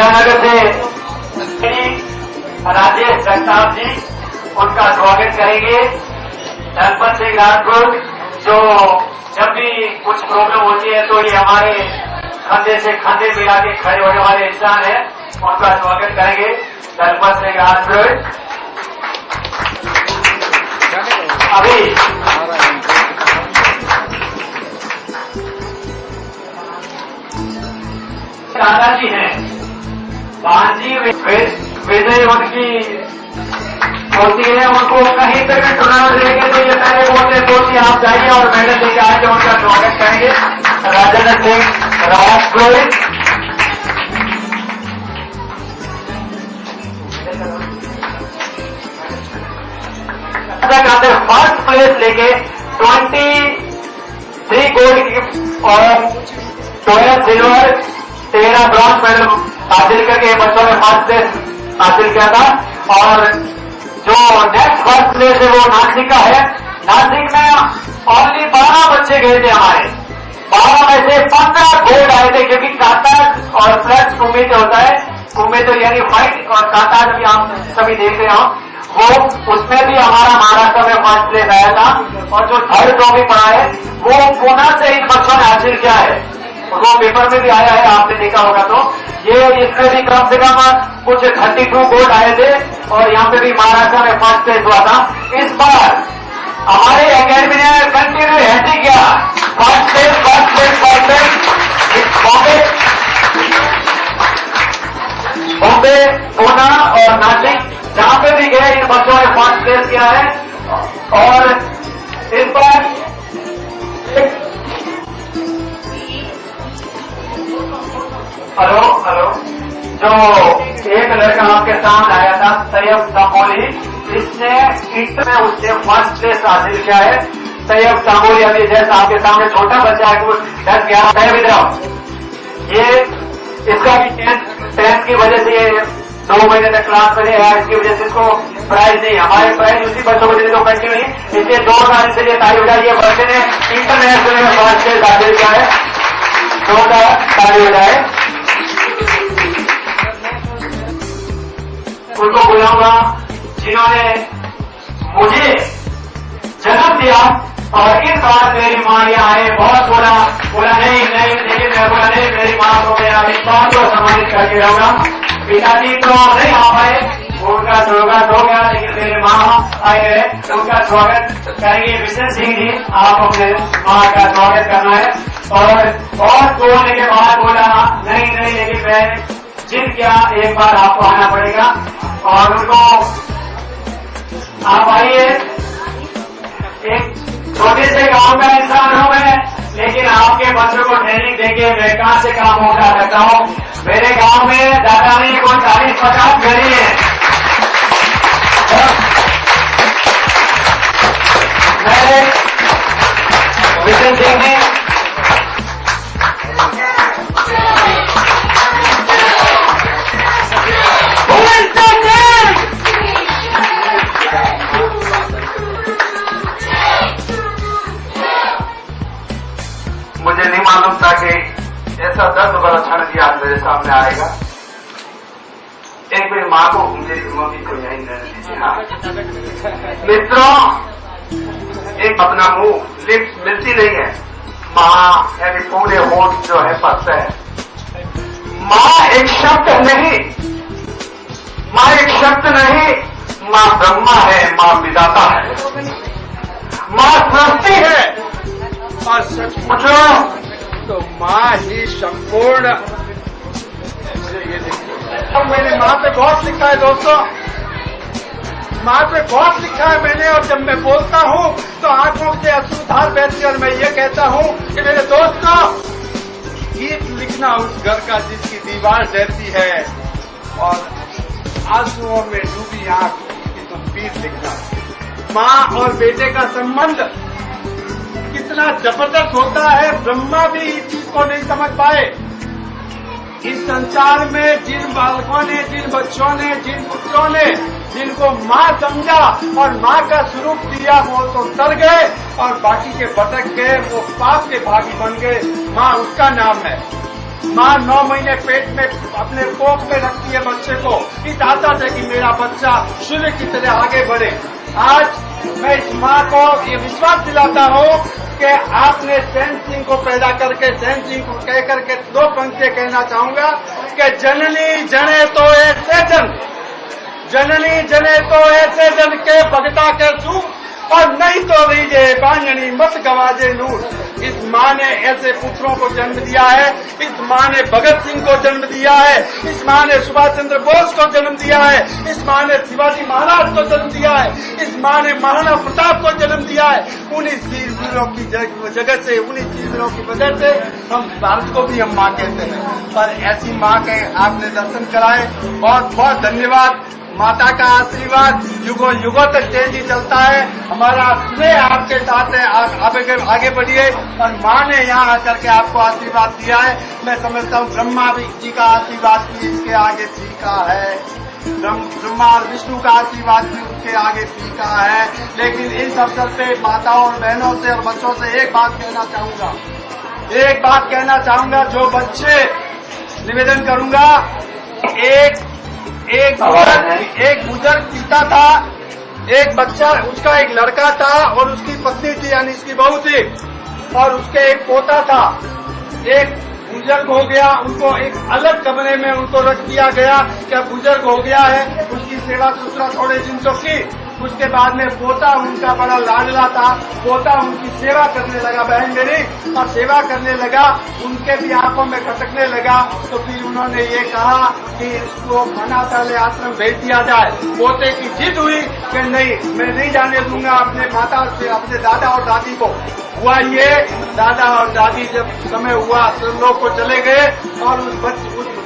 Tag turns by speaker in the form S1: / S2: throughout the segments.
S1: हीरानगर से राजेश जगताप जी, उनका स्वागत करेंगे। धनपत सिंह राजपूत, जो जब भी कुछ प्रॉब्लम होती है तो ये हमारे कंधे से कंधे मिला के खड़े होने वाले इंसान है, उनका स्वागत करेंगे। धनपत सिंह राजपूत अभी दादाजी हैं, भांजी विजय उनकी होती है, उनको कहीं पे भी टूर्नामेंट देंगे तो ये पहले बोलते हैं दोस्ती आप जाइए और मेडल लेके आएंगे, उनका स्वागत करेंगे। राजेंद्र सिंह राजपूत फर्स्ट प्लेस लेके 23 गोल्ड और 12 सिल्वर 13 ब्रॉन्ज मेडल हासिल करके बच्चों ने फर्स्ट प्लेस हासिल किया था। और जो नेक्स्ट फर्स्ट प्लेस है वो नासिक का है। नासिक में ओनली 12 बच्चे गए थे हमारे, 12 में से 15 गोल्ड आए थे, क्योंकि काताज और प्लस कुंभे जो होता है, कुंभे तो यानी फाइट और काताज भी आप सभी देख रहे हो, वो उसमें भी हमारा महाराष्ट्र में फर्स्ट प्लेस आया था। और जो थर्ड ट्रॉफी पड़ा है वो पुणे से इन बच्चों ने हासिल किया है, वो पेपर में भी आया है, आपने देखा होगा। तो ये इसमें भी कम से कम कुछ 32 गोल्ड आए थे और यहाँ पे भी महाराष्ट्र में फर्स्ट प्लेस हुआ था। इस बार हमारे अकेडमी ने कंटिन्यू हैट्रिक किया, first place first place first place. Bombay Poona और नासिक जहां पे भी गए इन बच्चों ने फर्स्ट प्लेस किया है। और इस बार हेलो जो एक लड़का आपके सामने आया था सैयद तामोली, इसने इंटर में उसने फर्स्ट प्लेस हासिल किया है। सैयद तामोली अभी जैसा आपके सामने छोटा बच्चा है, वो 10-11 विद्रोह, ये इसका भी 10th की वजह से ये 2 महीने तक क्लास में है, इसकी वजह से इसको प्राइज नहीं, हमारे प्राइज उसी बच्चों को देने को कंटिन्यू नहीं। इसलिए 2 साल से ये ताली बजाई, ये बच्चे ने इंटरनेशनल में फर्स्ट प्लेस हासिल किया है, 2 ताली बजाए। उनको बुलाऊंगा जिन्होंने मुझे जन्म दिया और इस बार मेरी माँ यहाँ आए, बहुत बोला नहीं, लेकिन मैं बोला नहीं, मेरी माँ को मेरा विश्वास को सम्मानित करके रहूंगा। पिताजी तो नहीं आ पाए, उनका स्वागत हो गया, लेकिन मेरे माँ आए हैं, तो उनका स्वागत करेंगे। विशेष सिंह जी, आप अपने माँ का स्वागत करना है। और बहुत बोलने के बाद बोला नहीं, लेकिन मैं जिद किया, एक बार आपको आना पड़ेगा। और उनको आप आइए, एक छोटे से गांव का इंसान हूं मैं, लेकिन आपके बच्चों को ट्रेनिंग देके मैं कहां से काम उठा सकता हूं। मेरे गांव में दादा ने कोई 40-50 घड़ी है। मैं विजय सिंह जी मुझे नहीं मालूम था कि ऐसा दर्द भरा क्षण भी आज मेरे सामने आएगा। एक मेरी माँ को, मेरी मम्मी को यही मित्रों, एक अपना मुंह लिप्स मिलती नहीं है, माँ यानी पूरे होठ जो है पस्त है। माँ एक शब्द नहीं, माँ एक शब्द नहीं, माँ ब्रह्मा है, माँ विधाता है, माँ सृष्टि है, और सच पूछो तो माँ ही संपूर्ण। अब मैंने माँ पे बहुत सीखा है दोस्तों, माँ पे बहुत सीखा है मैंने। और जब मैं बोलता हूँ तो आंखों से अश्रुधार बहती, और मैं ये कहता हूँ कि मेरे दोस्तों, गीत लिखना उस घर का जिसकी दीवार रहती है, और आंसुओं में डूबी आंख की तुम पीर लिखना। माँ और बेटे का संबंध कितना जबरदस्त होता है, ब्रह्मा भी इस चीज को नहीं समझ पाए। इस संसार में जिन बालकों ने, जिन बच्चों ने, जिन पुत्रों ने जिनको माँ समझा और माँ का स्वरूप दिया, वो तो तर गए, और बाकी के भटक गए, वो पाप के भागी बन गए। माँ उसका नाम है।
S2: माँ 9 महीने पेट में अपने कोख में रखती है बच्चे को इस आशा से कि मेरा बच्चा सूर्य की तरह आगे बढ़े। आज मैं इस माँ को ये विश्वास दिलाता हूँ कि आपने चैन सिंह को पैदा करके चैन सिंह को कह करके 2 पंक्तियां कहना चाहूंगा कि जननी जने तो ऐसे जन, जननी जने तो ऐसे जन के भगता के सू और नहीं तो रीजे बांझनी मत गवाजे नूर। इस माँ ने ऐसे पुत्रों को जन्म दिया है, इस माँ ने भगत सिंह को जन्म दिया है, इस माँ ने सुभाष चंद्र बोस को जन्म दिया है, इस माँ ने शिवाजी महाराज को जन्म दिया है, इस माँ ने महाराणा प्रताप को जन्म दिया है। उन्हीं वीरों की जगह से, उन्हीं वीरों की वजह से हम भारत को भी हम माँ कहते हैं। पर ऐसी माँ के आपने दर्शन कराए, बहुत बहुत धन्यवाद। माता का आशीर्वाद युगों युगों तक तेजी चलता है। हमारा स्नेह आपके साथ है, आप आगे बढ़िए। और माँ ने यहाँ आकर के आपको आशीर्वाद दिया है। मैं समझता हूँ ब्रह्मा जी का आशीर्वाद भी इसके आगे फीका है, ब्रह्मा और विष्णु का आशीर्वाद भी उसके आगे फीका है। लेकिन इस अवसर पे माताओं और बहनों से और बच्चों से एक बात कहना चाहूंगा, जो बच्चे निवेदन करूंगा, एक बुजुर्ग पिता था, एक बच्चा, उसका एक लड़का था और उसकी पत्नी थी यानी इसकी बहू थी, और उसके एक पोता था। एक बुजुर्ग हो गया, उनको एक अलग कमरे में उनको रख दिया गया। क्या बुजुर्ग हो गया है, उसकी सेवा सुथरा थोड़े दिन तो की। उसके बाद में पोता उनका बड़ा लाडला था, पोता उनकी सेवा करने लगा, बहन मेरी, और सेवा करने लगा, उनके भी आंखों में खटकने लगा। तो फिर उन्होंने ये कहा कि इसको अनाथालय आश्रम भेज दिया जाए। पोते की जिद हुई कि नहीं, मैं नहीं जाने दूंगा अपने माता से, अपने दादा और दादी को। हुआ ये, दादा और दादी जब समय हुआ सब लोग को चले गए, और उस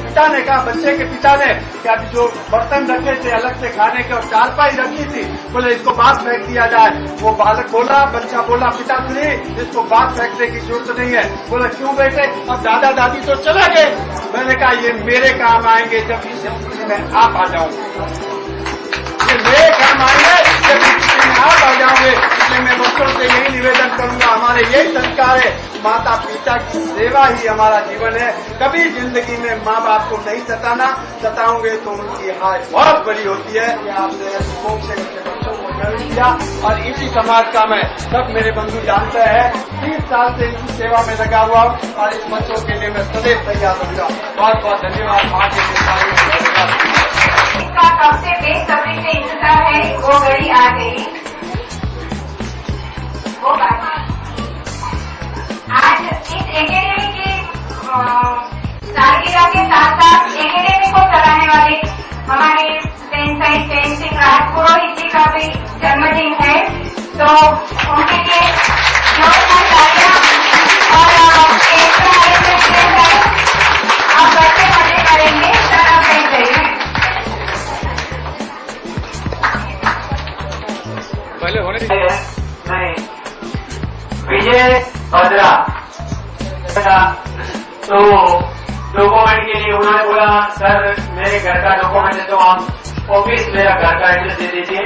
S2: पिता ने कहा, बच्चे के पिता ने, क्या जो बर्तन रखे थे अलग से खाने के और चारपाई रखी थी, बोले इसको बाहर फेंक दिया जाए। वो बालक बोला, बच्चा बोला, पिताश्री इसको बाहर फेंकने की जरूरत नहीं है। बोला क्यों बेटे? अब दादा दादी तो चला गए। मैंने कहा ये मेरे काम आएंगे जब इस स्थिति में आप आ जाओगे, ये मेरे काम आएंगे जब इस स्थिति में आप आ जाओगे। इसलिए मैं बच्चों से यही निवेदन करूंगा, हमारे यही संस्कार है, माता पिता की सेवा ही हमारा जीवन है। कभी जिंदगी में माँ बाप को नहीं सताओगे तो उनकी हार बहुत बड़ी होती है। ये आपने शौक से बच्चों को जन्म दिया, और इसी समाज का मैं सब मेरे बंधु जानते हैं, 30 साल से इसी सेवा में लगा हुआ हूँ, और इस बच्चों के लिए मैं सदैव तैयार रहूंगा। बहुत बहुत धन्यवाद। माँ के
S3: इसका कब से बेसब्री से इंतजार है, वो घड़ी आ गई, वो बात। आज इस एकेडमी की सालगिरह के साथ साथ एकेडमी को चलाने वाले हमारे चैन सिंह राजपुरोहित जी का भी जन्मदिन है। तो उनके लिए जोरदार तालियां और आप बच्चे मजे करेंगे, सर आप बैठ जाइए।
S2: पहले होने
S1: विजय भद्रा तो डॉक्यूमेंट के लिए उन्होंने बोला, सर मेरे घर का डॉक्यूमेंट है तो आप ऑफिस मेरा घर का एड्रेस दे दीजिए।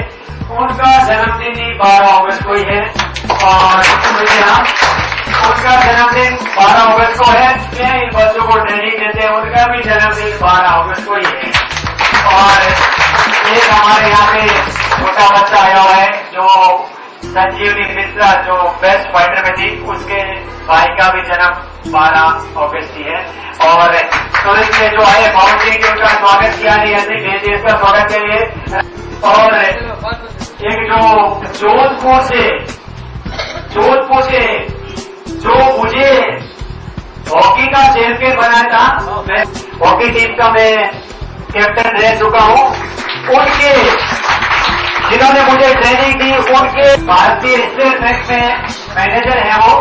S1: उनका जन्मदिन ही 12 अगस्त को ही है, और उनका जन्मदिन 12 अगस्त को है। मैं इन बच्चों को ट्रेनिंग देते हैं, उनका भी जन्मदिन 12 अगस्त को ही है। और एक हमारे यहाँ पे छोटा बच्चा आया हुआ है जो संजीवनी मिश्रा, जो बेस्ट फाइटर में थी, उसके भाई का भी जन्म 12 अगस्त ही है। और टूरिस्ट में जो आए बाउंड्री के उनका स्वागत किया नहीं, ऐसे भेजिए इसका स्वागत के लिए। और एक जो जोधपुर से जो मुझे हॉकी का चैंपियन बनाया था, मैं हॉकी टीम का मैं कैप्टन रह चुका हूँ, उनके जिन्होंने मुझे ट्रेनिंग दी, उनके भारतीय स्टेट बैंक में मैनेजर है वो,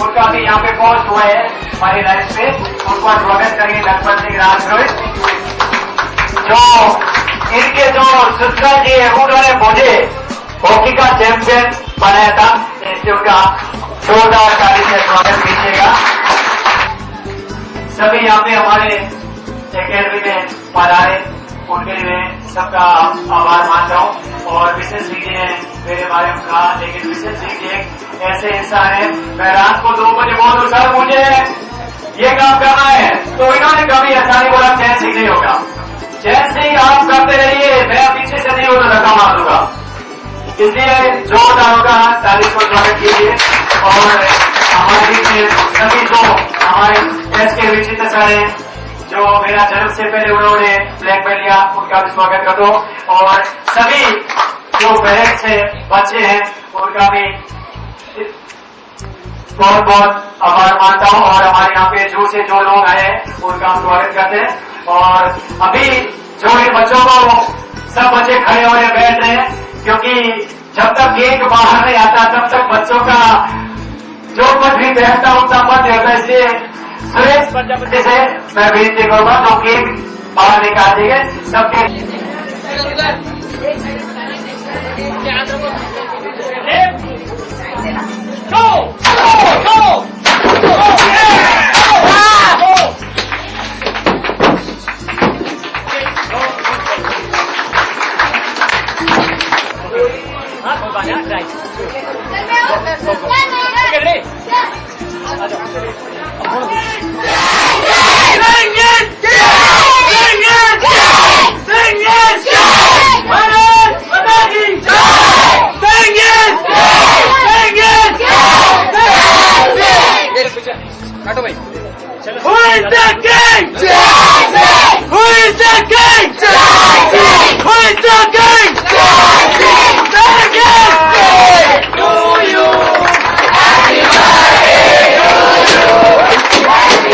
S1: उनका भी यहाँ पे पोस्ट हुआ है हमारी लाइफ पे। उनका स्वागत करेंगे लखपत सिंह राजपुरोहित। जो इनके जो ससुराल जी है, उन्होंने मुझे हॉकी का चैंपियन बनाया था, इसलिए उनका जोरदार ताली से स्वागत कीजिएगा। सभी यहाँ पे हमारे एकेडमी में पधारे, उनके लिए सबका आभार मानता हूँ। और विशेष जी ने मेरे बारे में कहा, लेकिन विशेष जी एक ऐसे इंसान है, मैं रात को 2 बजे बोल दूं, सर मुझे ये काम करना है। तो इन्होंने कभी ऐसा नहीं बोला चैन सिंह नहीं होगा, चैन सिंह आप करते रहिए, मैं पीछे से नहीं होता धक्का मार दूंगा। इसलिए जोरदार होगा, तारीफ को स्वागत कीजिए। और हमारे बीच सभी जो हमारे एस के विचित्र सर हैं, जो मेरा जन्म से पहले उन्होंने ब्लैक बेल्ट लिया, उनका भी स्वागत कर दो। और सभी जो पेरेंट्स हैं, बच्चे हैं, उनका भी बहुत बहुत आभार मानता हूँ। और हमारे यहाँ पे जो लोग आए उनका हम स्वागत करते हैं। और अभी जो इन बच्चों को सब बच्चे खड़े हो रहे बैठ रहे हैं, क्योंकि जब तक केक बाहर नहीं आता तब तक बच्चों का जो कुछ भी बैठता उतना मत होता। इसलिए सुरेश प्रजापति से मैं विनती करूंगा तो केक बाहर निकाल देंगे सबके।
S2: काटो भाई।
S4: Who is the king? Who is the king? Who is the king? To you. Happy birthday to you. Happy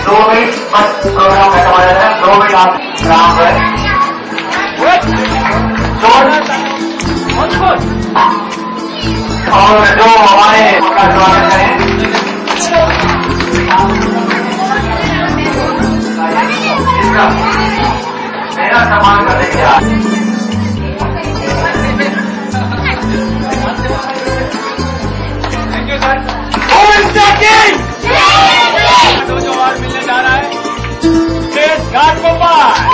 S1: दो मिनट बस प्रोग्राम खत्म हो जाता है। 2 मिनट आप काम करें। और जो हमारे का स्वागत करें, मेरा सम्मान करने के लिए
S2: थैंक यू सर।
S4: birthday!
S2: जो अवार्ड मिलने जा रहा है, घाट गोपाल।